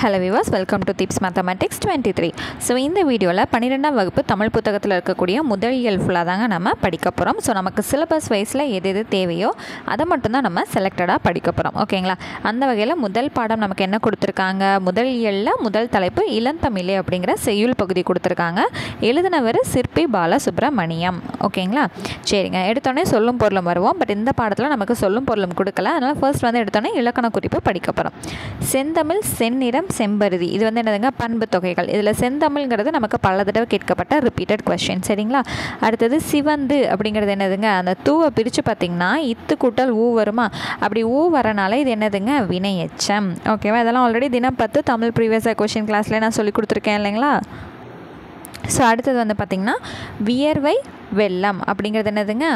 Hello viewers, welcome to Tips Mathematics 23. So இந்த வீடியோவில் 12ஆம் வகுப்பு தமிழ் புத்தகத்தில் இருக்கக்கூடிய முதல் இயல் ஃபுல்லாக தாங்க நம்ம படிக்க போகிறோம். ஸோ நமக்கு சிலபஸ் வைஸில் எது எது தேவையோ அதை மட்டும்தான் நம்ம செலக்டடாக படிக்க போகிறோம். ஓகேங்களா? அந்த வகையில் முதல் பாடம் நமக்கு என்ன கொடுத்துருக்காங்க, முதல் இயலில் முதல் தலைப்பு இளந்தமிழே அப்படிங்கிற செய்யுள் பகுதி கொடுத்துருக்காங்க. எழுதினவர் சிற்பி பாலசுப்ரமணியம். ஓகேங்களா? சரிங்க, எடுத்தோடனே சொல்லும் பொருளும் வருவோம். பட் இந்த பாடத்தில் நமக்கு சொல்லும் பொருளும் கொடுக்கல. அதனால் ஃபர்ஸ்ட் வந்து எடுத்தோடனே இலக்கண குறிப்பு படிக்க போகிறோம். செந்தமிழ், செந்நிறம், செம்பருதி, இது வந்து என்னதுங்க, பண்பு தொகைகள். இதில் செந்தமிழ்ங்கிறது நமக்கு பல தடவை கேட்கப்பட்ட ரிப்பீட்டட் கொஸ்டின். சரிங்களா? அடுத்தது சிவந்து அப்படிங்கிறது என்னதுங்க, அந்த தூவை பிரித்து பார்த்திங்கன்னா இத்து கூட்டல் ஊ வருமா, அப்படி ஊ வரனால இது என்னதுங்க, வினையெச்சம். ஓகேவா? இதெல்லாம் ஆல்ரெடி தினம் 10 தமிழ் ப்ரீவியஸ் கொஸ்டின் கிளாஸில் நான் சொல்லி கொடுத்துருக்கேன் இல்லைங்களா? ஸோ அடுத்தது வந்து பார்த்திங்கன்னா வியர்வை வெள்ளம் அப்படிங்கிறது என்னதுங்க,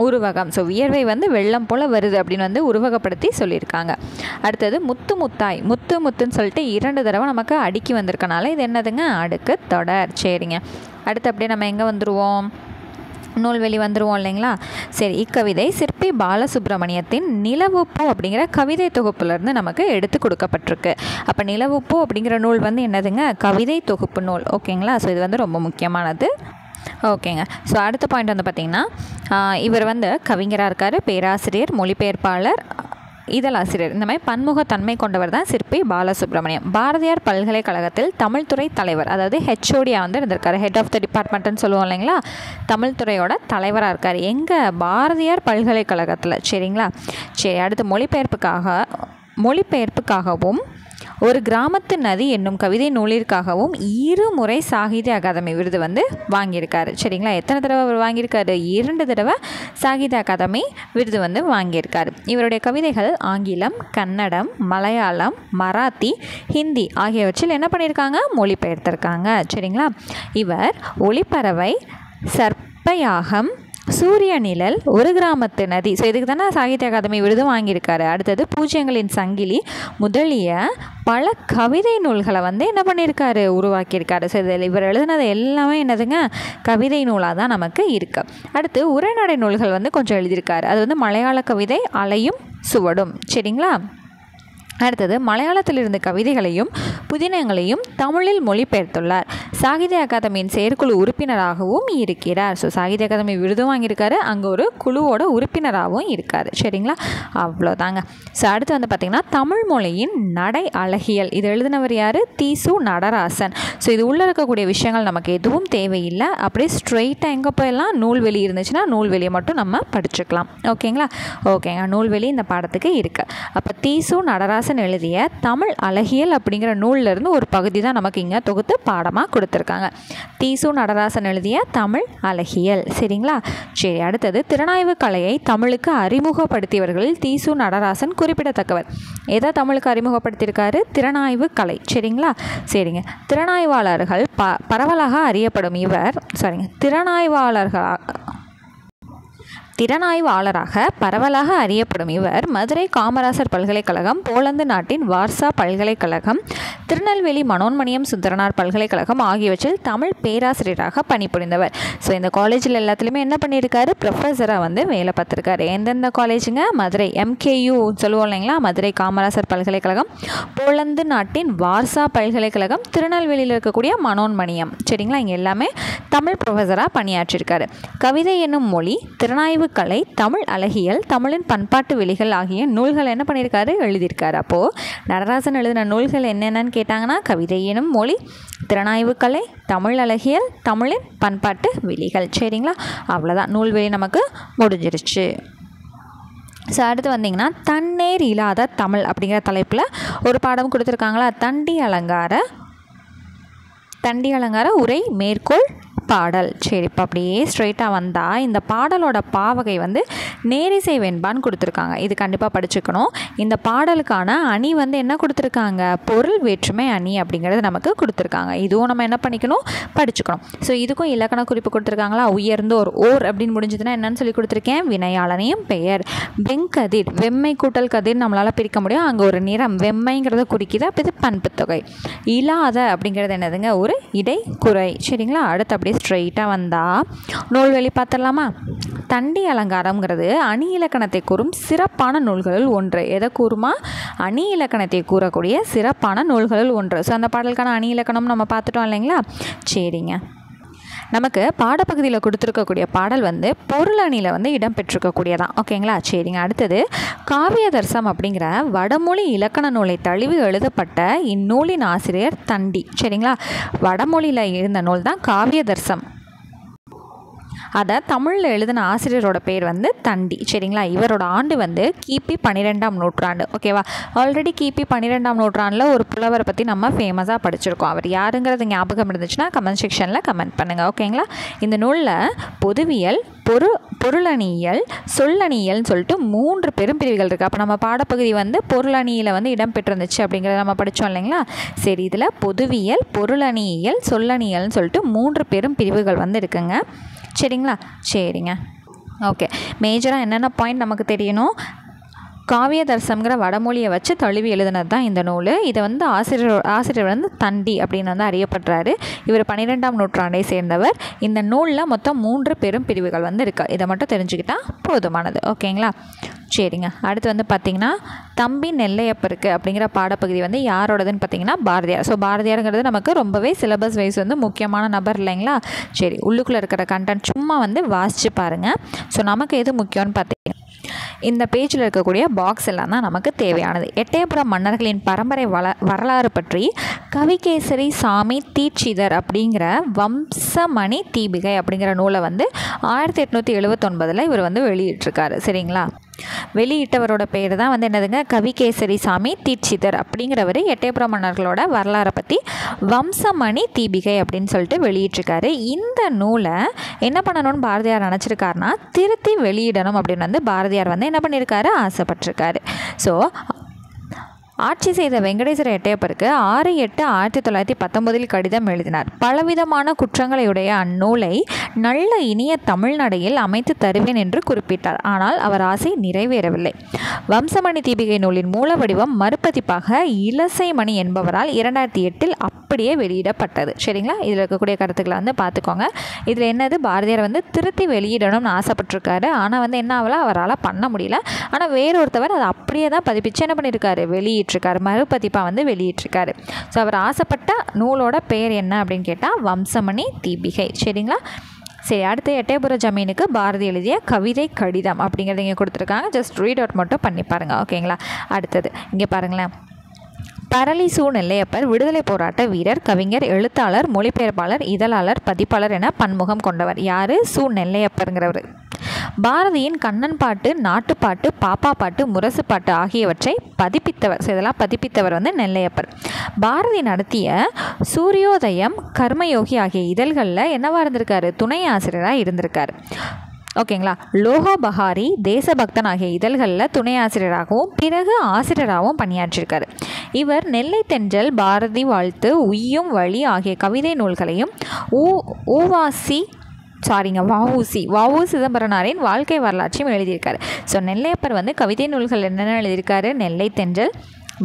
உருவகம். ஸோ வியர்வை வந்து வெள்ளம் போல் வருது அப்படின்னு வந்து உருவகப்படுத்தி சொல்லியிருக்காங்க. அடுத்தது முத்து முத்தாய், முத்து முத்துன்னு சொல்லிட்டு 2 தடவை நமக்கு அடுக்கி வந்திருக்கனால இது என்னதுங்க, அடுக்கு தொடர். சரிங்க, அடுத்து அப்படியே நம்ம எங்கே வந்துடுவோம், நூல்வெளி வந்துடுவோம் இல்லைங்களா? சரி, இக்கவிதை சிற்பி பாலசுப்ரமணியத்தின் நிலவுப்பூ அப்படிங்கிற கவிதை தொகுப்புலேருந்து நமக்கு எடுத்து கொடுக்கப்பட்டிருக்கு. அப்போ நிலவுப்பூ அப்படிங்கிற நூல் வந்து என்னதுங்க, கவிதை தொகுப்பு நூல். ஓகேங்களா? ஸோ இது வந்து ரொம்ப முக்கியமானது. ஓகேங்க. ஸோ அடுத்த பாயிண்ட் வந்து பார்த்திங்கன்னா, இவர் வந்து கவிஞராக இருக்கார், பேராசிரியர், மொழிபெயர்ப்பாளர், இதழாசிரியர். இந்த மாதிரி பன்முகத்தன்மை கொண்டவர் தான் சிற்பி பாலசுப்ரமணியம். பாரதியார் பல்கலைக்கழகத்தில் தமிழ் துறை தலைவர், அதாவது ஹெச்ஓடியாக வந்து இருந்திருக்காரு. ஹெட் ஆஃப் த டிபார்ட்மெண்ட்னு சொல்லுவோம் இல்லைங்களா? தமிழ் துறையோட தலைவராக இருக்கார். எங்கே, பாரதியார் பல்கலைக்கழகத்தில். சரிங்களா? சரி, அடுத்து மொழிபெயர்ப்புக்காகவும் ஒரு கிராமத்து நதி என்னும் கவிதை நூலிற்காகவும் 2 முறை சாகித்ய அகாதமி விருது வந்து வாங்கியிருக்காரு. சரிங்களா? எத்தனை தடவை அவர் வாங்கியிருக்காரு, 2 தடவை சாகித்ய அகாதமி விருது வந்து வாங்கியிருக்காரு. இவருடைய கவிதைகள் ஆங்கிலம், கன்னடம், மலையாளம், மராத்தி, ஹிந்தி ஆகியவற்றில் என்ன பண்ணியிருக்காங்க, மொழிபெயர்த்திருக்காங்க. சரிங்களா? இவர் ஒளிப்பறவை, சர்ப்பயாகம், சூரிய நிழல், ஒரு கிராமத்து நதி, ஸோ இதுக்கு தானே சாகித்ய அகாதமி விருது வாங்கியிருக்காரு. அடுத்தது பூஜ்யங்களின் சங்கிலி முதலிய பல கவிதை நூல்களை வந்து என்ன பண்ணியிருக்காரு, உருவாக்கியிருக்காரு. ஸோ இதில் இவர் எழுதினது எல்லாமே என்னதுங்க, கவிதை நூலாக தான் நமக்கு இருக்குது. அடுத்து உரைநடை நூல்கள் வந்து கொஞ்சம் எழுதியிருக்காரு. அது வந்து மலையாள கவிதை அலையும் சுவடும். சரிங்களா? அடுத்தது மலையாளத்தில் இருந்த கவிதைகளையும் புதினங்களையும் தமிழில் மொழிபெயர்த்துள்ளார். சாகித்ய அகாதமியின் செயற்குழு உறுப்பினராகவும் இருக்கிறார். ஸோ சாகித்ய அகாதமி விருதும் வாங்கியிருக்காரு, அங்கே ஒரு குழுவோட உறுப்பினராகவும் இருக்கார். சரிங்களா? அவ்வளோதாங்க. ஸோ அடுத்து வந்து பார்த்திங்கன்னா தமிழ் மொழியின் நடை அழகியல், இது எழுதினவர் யார், தீசு நடராசன். ஸோ இது உள்ளே இருக்கக்கூடிய விஷயங்கள் நமக்கு எதுவும் தேவையில்லை. அப்படியே ஸ்ட்ரெயிட்டாக எங்கே போயெல்லாம், நூல்வெளி இருந்துச்சுன்னா நூல்வெளியை மட்டும் நம்ம படிச்சுக்கலாம். ஓகேங்களா? ஓகேங்க, நூல்வெளி இந்த பாடத்துக்கு இருக்குது. அப்போ தீசு நடராசன் எழுதிய தமிழ் அழகியல் அப்படிங்கிற நூலிலிருந்து ஒரு பகுதி தான் நமக்கு இங்கே தொகுத்து பாடமாக கொடுத்துருக்காங்க. தீசு நடராசன் எழுதிய தமிழ் அழகியல். சரிங்களா? சரி, அடுத்தது திறனாய்வு கலையை தமிழுக்கு அறிமுகப்படுத்தியவர்களில் தீசு நடராசன் குறிப்பிடத்தக்கவர். எதை தமிழுக்கு அறிமுகப்படுத்தியிருக்காரு, திறனாய்வு கலை. சரிங்களா? சரிங்க, திறனாய்வாளர்கள் பரவலாக அறியப்படும் இவர், திறனாய்வாளராக பரவலாக அறியப்படும் இவர் மதுரை காமராசர் பல்கலைக்கழகம், போலந்து நாட்டின் வார்சா பல்கலைக்கழகம், திருநெல்வேலி மனோன்மணியம் சுந்தரனார் பல்கலைக்கழகம் ஆகியவற்றில் தமிழ் பேராசிரியராக பணிபுரிந்தவர். ஸோ இந்த காலேஜில் எல்லாத்துலேயுமே என்ன பண்ணியிருக்காரு, ப்ரொஃபஸராக வந்து வேலை பார்த்துருக்காரு. எந்தெந்த காலேஜுங்க, மதுரை MKU சொல்லுவோம் இல்லைங்களா, மதுரை காமராசர் பல்கலைக்கழகம், போலந்து நாட்டின் வார்சா பல்கலைக்கழகம், திருநெல்வேலியில் இருக்கக்கூடிய மனோன்மணியம். சரிங்களா? இங்கே எல்லாமே தமிழ் ப்ரொஃபஸராக பணியாற்றிருக்காரு. கவிதை என்னும் மொழி, திறனாய்வு கலை, தமிழ் அழகியல், தமிழின் பண்பாட்டு வெளிகள் ஆகிய நூல்கள் என்ன பண்ணியிருக்காரு, எழுதியிருக்காரு. அப்போது நடராசன் எழுதின நூல்கள் என்னென்னு கேட்டாங்கன்னா, கவிதை எனும் மொழி, திறனாய்வு கலை, தமிழ் அழகியல், தமிழின் பண்பாட்டு வெளிகள். சரிங்களா? அவ்வளோதான், நூல்வெளி நமக்கு முடிஞ்சிருச்சு. ஸோ அடுத்து வந்திங்கன்னா தன்னேர் இல்லாத தமிழ் அப்படிங்கிற தலைப்பில் ஒரு பாடம் கொடுத்துருக்காங்களா, தண்டி அலங்கார உரை மேற்கோள் பாடல். சரி, இப்போ அப்படியே ஸ்ட்ரெயிட்டாக வந்தால் இந்த பாடலோட பாவகை வந்து நேரிசை வெண்பான்னு கொடுத்துருக்காங்க. இது கண்டிப்பாக படிச்சுக்கணும். இந்த பாடலுக்கான அணி வந்து என்ன கொடுத்துருக்காங்க, பொருள் வேற்றுமை அணி அப்படிங்கிறது நமக்கு கொடுத்துருக்காங்க. இதுவும் நம்ம என்ன பண்ணிக்கணும், படிச்சுக்கணும். ஸோ இதுக்கும் இலக்கண குறிப்பு கொடுத்துருக்காங்களா, உயர்ந்தோர், ஓர் அப்படின்னு முடிஞ்சதுன்னா என்னன்னு சொல்லி கொடுத்துருக்கேன், வினையாளனையும் பெயர். வெங்கதிர், வெம்மை கூட்டல் கதிர் நம்மளால் பிரிக்க முடியும், அங்கே ஒரு நிறம் வெம்மைங்கிறத குறிக்குது, அப்போ இது பண்பு தொகை. இல்லாத அப்படிங்கிறது என்னதுங்க, ஒரு இடைக்குறை. சரிங்களா? அடுத்து அப்படியே ஸ்ட்ரெயிட்டாக வந்தால் நூல்வெளி பார்த்துடலாமா. தண்டி அலங்காரம்ங்கிறது அணி இலக்கணத்தை கூறும் சிறப்பான நூல்களில் ஒன்று. எதை கூறுமா? அணி இலக்கணத்தை கூறக்கூடிய சிறப்பான நூல்களில் ஒன்று. ஸோ அந்த பாடலுக்கான அணி இலக்கணம் நம்ம பார்த்துட்டோம் இல்லைங்களா? சரிங்க. நமக்கு பாடப்பகுதியில் கொடுத்துருக்கக்கூடிய பாடல் வந்து பொருள் அணியில் வந்து இடம்பெற்றிருக்கக்கூடியதான். ஓகேங்களா? சரிங்க. அடுத்தது காவியதர்சம் அப்படிங்கிற வடமொழி இலக்கண நூலை தழுவி எழுதப்பட்ட இந்நூலின் ஆசிரியர் தண்டி. சரிங்களா? வடமொழியில் இருந்த நூல் தான் காவியதர்சம். அதை தமிழில் எழுதின ஆசிரியரோட பேர் வந்து தண்டி. சரிங்களா? இவரோட ஆண்டு வந்து கிபி 12ஆம் நூற்றாண்டு. ஓகேவா? ஆல்ரெடி கிபி 12ஆம் நூற்றாண்டில் ஒரு புலவரை பற்றி நம்ம ஃபேமஸாக படிச்சிருக்கோம். அவர் யாருங்கிறது ஞாபகம் இருந்துச்சுன்னா கமெண்ட் செக்ஷனில் கமெண்ட் பண்ணுங்கள். ஓகேங்களா? இந்த நூலில் பொதுவியல், பொருளணியியல், சொல்லணியியல்னு சொல்லிட்டு 3 பெரும் பிரிவுகள் இருக்குது. அப்போ நம்ம பாடப்பகுதி வந்து பொருளணியில் வந்து இடம்பெற்றிருந்துச்சு அப்படிங்கிறத நம்ம படித்தோம் இல்லைங்களா? சரி, இதில் பொதுவியல், பொருளணியியல், சொல்லணியியல்னு சொல்லிட்டு 3 பெரும் பிரிவுகள் வந்து இருக்குங்க. சரிங்களா? சரிங்க. ஓகே, மேஜராக என்னென்ன பாயிண்ட் நமக்கு தெரியணும்? காவியதர்சம்ங்கிற வடமொழியை வச்சு தழுவி எழுதினது தான் இந்த நூல். இதை வந்து ஆசிரியர் வந்து தண்டி அப்படின்னு வந்து அறியப்படுறாரு. இவர் 12ஆம் நூற்றாண்டை சேர்ந்தவர். இந்த நூலில் மொத்தம் 3 பெரும் பிரிவுகள் வந்து இருக்குது. இதை மட்டும் தெரிஞ்சுக்கிட்டால் போதுமானது. ஓகேங்களா? சரிங்க. அடுத்து வந்து பார்த்திங்கன்னா தம்பி நெல்லையப்பருக்கு அப்படிங்கிற பாடப்பகுதி வந்து யாரோடதுன்னு பார்த்திங்கன்னா பாரதியார். ஸோ பாரதியாருங்கிறது நமக்கு ரொம்பவே சிலபஸ் வைஸ் வந்து முக்கியமான நபர் இல்லைங்களா? சரி, உள்ளுக்குள்ளே இருக்கிற கண்டென்ட் சும்மா வந்து வாசித்து பாருங்கள். ஸோ நமக்கு எது முக்கியம்னு பார்த்தீங்கன்னா இந்த பேஜில் இருக்கக்கூடிய பாக்ஸ் எல்லாம் தான் நமக்கு தேவையானது. எட்டயபுரம் மன்னர்களின் பரம்பரை வரலாறு பற்றி கவிகேசரி சாமி தீட்சிதர் அப்படிங்கிற வம்சமணி தீபிகை அப்படிங்கிற நூலை வந்து 1879 இவர் வந்து வெளியிட்டிருக்காரு. சரிங்களா? வெளியிட்டவரோட பேர் தான் வந்து என்னதுங்க? கவிகேசரி சாமி தீட்சிதர் அப்படிங்கிறவர் எட்டயபுரம் மன்னர்களோட வரலாறை பற்றி வம்சமணி தீபிகை அப்படின்னு சொல்லிட்டு வெளியிட்டிருக்காரு. இந்த நூலை என்ன பண்ணணும்னு பாரதியார் நினச்சிருக்காருன்னா திருத்தி வெளியிடணும் அப்படின்னு வந்து பாரதியார் வந்து என்ன பண்ணியிருக்காரு? ஆசைப்பட்டிருக்காரு. ஸோ ஆட்சி செய்த வெங்கடேஸ்வர எட்டயப்பருக்கு 6/8/1919 கடிதம் எழுதினார். பலவிதமான குற்றங்களையுடைய அந்நூலை நல்ல இனிய தமிழ்நடையில் அமைத்து தருவேன் என்று குறிப்பிட்டார். ஆனால் அவர் ஆசை நிறைவேறவில்லை. வம்சமணி தீபிகை நூலின் மூல வடிவம் மறுபதிப்பாக இலசைமணி என்பவரால் 2008 அப்படியே வெளியிடப்பட்டது. சரிங்களா? இதில் இருக்கக்கூடிய கருத்துக்களை வந்து பார்த்துக்கோங்க. இதில் என்னது? பாரதியார் வந்து திருத்தி வெளியிடணும்னு ஆசைப்பட்டிருக்காரு. ஆனால் வந்து என்ன ஆகல, அவரால் பண்ண முடியல. ஆனால் வேறொருத்தவர் அதை அப்படியே தான் பதிப்பிச்சு என்ன பண்ணியிருக்காரு? வெளியிட்டிருக்காரு. மறுபதிப்பாக வந்து வெளியிட்டிருக்காரு. ஸோ அவர் ஆசைப்பட்ட நூலோட பெயர் என்ன அப்படின்னு கேட்டால் வம்சமணி தீபிகை. சரிங்களா? சரி, அடுத்து எட்டயபுர ஜமீனுக்கு பாரதி எழுதிய கவிதை கடிதம் அப்படிங்கிறத இங்கே கொடுத்துருக்காங்க. ஜஸ்ட் ரீட் அவுட் மட்டும் பண்ணி பாருங்கள். ஓகேங்களா? அடுத்தது இங்கே பாருங்களேன். பரளி சு நெல்லையப்பர் விடுதலை போராட்ட வீரர், கவிஞர், எழுத்தாளர், மொழிபெயர்ப்பாளர், இதழாளர், பதிப்பாளர் என பன்முகம் கொண்டவர். யார்? சு நெல்லையப்பருங்கிறவர். பாரதியின் கண்ணன் பாட்டு, நாட்டுப்பாட்டு, பாப்பா பாட்டு, முரசு பாட்டு ஆகியவற்றை பதிப்பித்தவர். ஸோ இதெல்லாம் பதிப்பித்தவர் வந்து நெல்லையப்பர். பாரதி நடத்திய சூரியோதயம், கர்மயோகி ஆகிய இதழ்களில் என்னவா இருந்திருக்காரு? துணை ஆசிரியராக இருந்திருக்காரு. ஓகேங்களா? லோகபஹாரி, தேசபக்தன் ஆகிய இதழ்களில் துணை ஆசிரியராகவும் பிறகு ஆசிரியராகவும் பணியாற்றியிருக்காரு. இவர் நெல்லை தென்றல், பாரதி வாழ்த்து, உய்யும் வழி ஆகிய கவிதை நூல்களையும் வ.உ. சிதம்பரனாரின் வாழ்க்கை வரலாற்றையும் எழுதியிருக்காரு. ஸோ நெல்லையப்பர் வந்து கவிதை நூல்கள் என்னென்ன எழுதியிருக்காரு? நெல்லை தென்றல்,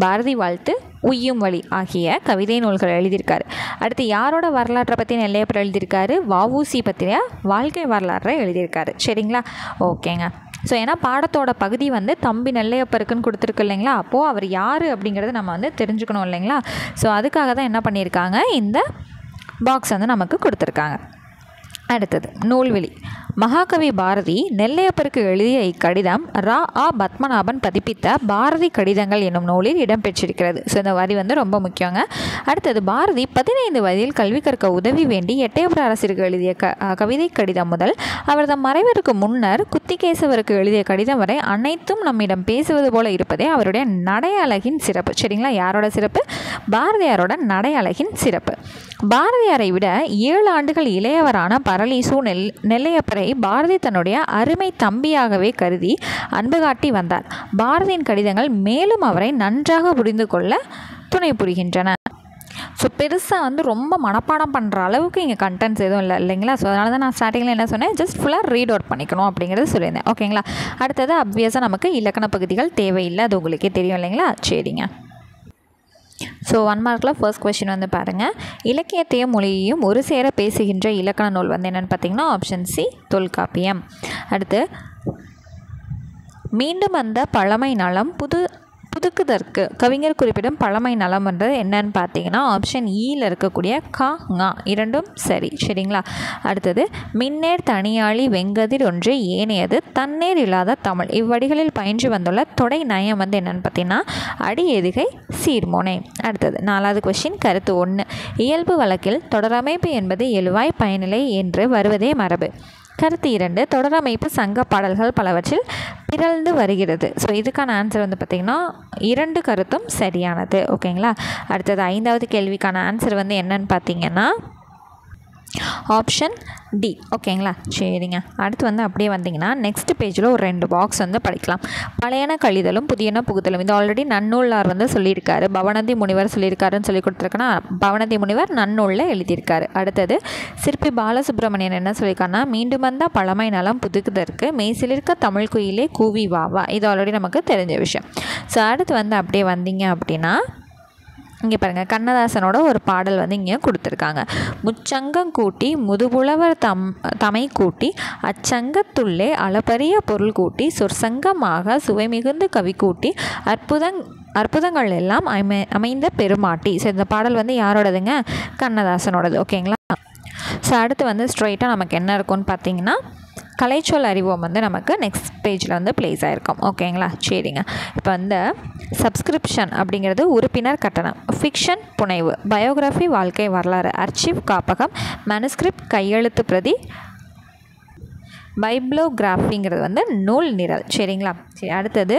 பாரதி வாழ்த்து, உய்யும் வழி ஆகிய கவிதை நூல்கள் எழுதியிருக்காரு. அடுத்து யாரோட வரலாற்றை பற்றி நெல்லையப்பர் எழுதியிருக்காரு? வ.உ.சி பற்றிய வாழ்க்கை வரலாற்றை எழுதியிருக்காரு. சரிங்களா? ஓகேங்க. ஸோ ஏன்னா பாடத்தோட பகுதி வந்து தம்பி நெல்லையப்பருக்குன்னு கொடுத்துருக்கு இல்லைங்களா? அப்போது அவர் யார் அப்படிங்கிறத நம்ம வந்து தெரிஞ்சுக்கணும் இல்லைங்களா? ஸோ அதுக்காக தான் என்ன பண்ணியிருக்காங்க? இந்த பாக்ஸ் வந்து நமக்கு கொடுத்துருக்காங்க. அடுத்தது நூல்வெளி. மகாகவி பாரதி நெல்லையப்பருக்கு எழுதிய இக்கடிதம் ரா.ஆ. பத்மநாபன் பதிப்பித்த பாரதி கடிதங்கள் என்னும் நூலில் இடம்பெற்றிருக்கிறது. ஸோ இந்த வரி வந்து ரொம்ப முக்கியங்க. அடுத்தது பாரதி 15 வயதில் கல்வி கற்க உதவி வேண்டி எட்டயபுர அரசிற்கு எழுதிய கவிதை கடிதம் முதல் அவரது மறைவிற்கு முன்னர் குத்திகேசவருக்கு எழுதிய கடிதம் வரை அனைத்தும் நம்மிடம் பேசுவது போல இருப்பதே அவருடைய நடை அழகின் சிறப்பு. சரிங்களா? யாரோட சிறப்பு? பாரதியாரோட நடை அழகின் சிறப்பு. பாரதியாரை விட 7 ஆண்டுகள் இளையவரான பரளி சு நெல்லையப்பரை பாரதி தன்னுடைய அருமை தம்பியாகவே கருதி அன்பு காட்டி வந்தார். பாரதியின் கடிதங்கள் மேலும் அவரை நன்றாக புரிந்து கொள்ள துணை புரிகின்றன. ஸோ பெருசாக வந்து ரொம்ப மனப்பாடம் பண்ணுற அளவுக்கு இங்கே கண்டென்ட்ஸ் எதுவும் இல்லைங்களா? ஸோ அதனால தான் நான் ஸ்டார்டிங்கில் என்ன சொன்னேன்? ஜஸ்ட் ஃபுல்லாக ரீட் அவுட் பண்ணிக்கணும் அப்படிங்கிறது சொல்லியிருந்தேன். ஓகேங்களா? அடுத்தது அப்வியஸாக நமக்கு இலக்கண பகுதிகள் தேவையில்லை, அது உங்களுக்கே தெரியும் இல்லைங்களா? சரிங்க. ஸோ ஸோ 1 மார்க்கில் ஃபர்ஸ்ட் கொஸ்டின் வந்து பாருங்கள், இலக்கியத்தையும் மொழியையும் ஒரு சேர பேசுகின்ற இலக்கண நூல் வந்து என்னென்னு பார்த்தீங்கன்னா ஆப்ஷன் சி தொல்காப்பியம். அடுத்து, மீண்டும் அந்த பழமை நலம் புதுக்குதற்கு கவிஞர் குறிப்பிடும் பழமை நலம் என்றது என்னன்னு பார்த்தீங்கன்னா ஆப்ஷன் ஈயில் இருக்கக்கூடிய கா ஙா இரண்டும் சரிங்களா. அடுத்தது, மின்னேர் தனியாளி வெங்கதிர் ஒன்று ஏனையது தன்னேர் இல்லாத தமிழ் இவ்வடிகளில் பயின்று வந்துள்ள தொடை நயம் வந்து என்னென்னு பார்த்தீங்கன்னா அடி எதுகை சீர்மோனை. அடுத்தது 4வது கொஸ்டின், கருத்து 1, இயல்பு வழக்கில் தொடரமைப்பு என்பது எழுவாய் பயனிலை என்று வருவதே மரபு. கருத்து 2, தொடரமைப்பு சங்க பாடல்கள் பலவற்றில் பிறழ்ந்து வருகிறது. ஸோ இதுக்கான ஆன்சர் வந்து பார்த்திங்கன்னா 2 கருத்தும் சரியானது. ஓகேங்களா. அடுத்தது 5வது கேள்விக்கான ஆன்சர் வந்து என்னன்னு பார்த்தீங்கன்னா ஆப்ஷன் டி. ஓகேங்களா. சரிங்க. அடுத்து வந்து அப்படியே வந்தீங்கன்னா நெக்ஸ்ட் பேஜில் ஒரு 2 பாக்ஸ் வந்து படிக்கலாம். பழையன கழிதலும் புதியன புகுதலும். இது ஆல்ரெடி நன்னூலார் வந்து சொல்லியிருக்காரு, பவனந்தி முனிவர் சொல்லியிருக்காருன்னு சொல்லி கொடுத்துருக்கேன்னா பவனந்தி முனிவர் நன்னூலில் எழுதியிருக்காரு. அடுத்தது, சிற்பி பாலசுப்ரமணியன் என்ன சொல்லியிருக்காருன்னா, மீண்டும் வந்த பழமை நலம் புதுக்குதற்கு மெய்சிலிருக்க தமிழ் குயிலே கூவி வாவா. இது ஆல்ரெடி நமக்கு தெரிஞ்ச விஷயம். ஸோ அடுத்து வந்து அப்படியே வந்தீங்க அப்படின்னா இங்கே பாருங்கள், கண்ணதாசனோட ஒரு பாடல் வந்து இங்கே கொடுத்துருக்காங்க. முச்சங்கம் கூட்டி முதுபுலவர் தமை கூட்டி அச்சங்கத்துள்ளே அளப்பரிய பொருள் கூட்டி சொற்சங்கமாக சுவை மிகுந்து கவி கூட்டி அற்புதங்கள் எல்லாம் அமைந்த பெருமாட்டி. ஸோ இந்த பாடல் வந்து யாரோடதுங்க? கண்ணதாசனோடது. ஓகேங்களா. ஸோ அடுத்து வந்து ஸ்ட்ரைட்டாக நமக்கு என்ன இருக்கும்னு பார்த்தீங்கன்னா கலைச்சொல் அறிவோம் வந்து நமக்கு நெக்ஸ்ட் பேஜில் வந்து ப்ளேஸ் ஆகிருக்கும். ஓகேங்களா. சரிங்க. இப்போ வந்து சப்ஸ்கிரிப்ஷன் அப்படிங்கிறது உறுப்பினர் கட்டணம், ஃபிக்ஷன் புனைவு, பயோகிராஃபி வாழ்க்கை வரலாறு, அர்ச்சிவ் காப்பகம், மனுஸ்கிரிப்ட் கையெழுத்து பிரதி, பைப்ளோகிராஃபிங்கிறது வந்து நூல் நிரல். சரிங்களா. சரி. அடுத்தது,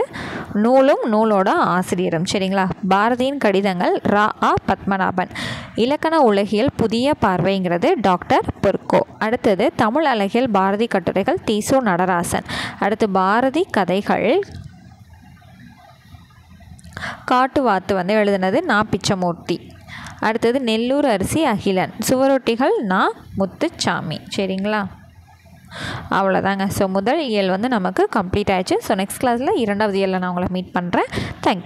நூலும் நூலோட ஆசிரியரும். சரிங்களா. பாரதியின் கடிதங்கள் ரா பத்மநாபன். இலக்கண உலகியல் புதிய பார்வைங்கிறது டாக்டர் பொர்கோ. அடுத்தது, தமிழ் அழகியல் பாரதி கட்டுரைகள் தீசு நடராசன். அடுத்து, பாரதி கதைகள் காட்டுவாத்து வந்து எழுதினது நா பிச்சமூர்த்தி. அடுத்தது, நெல்லூர் அரிசி அகிலன். சுவரொட்டிகள் நா முத்துச்சாமி. சரிங்களா. அவ்வளோதாங்க. ஸோ முதல் இயல் வந்து நமக்கு கம்ப்ளீட் ஆயிடுச்சு. ஸோ நெக்ஸ்ட் கிளாஸில் 2வது இயலில் நான் உங்களை மீட் பண்ணுறேன். தேங்க்யூ.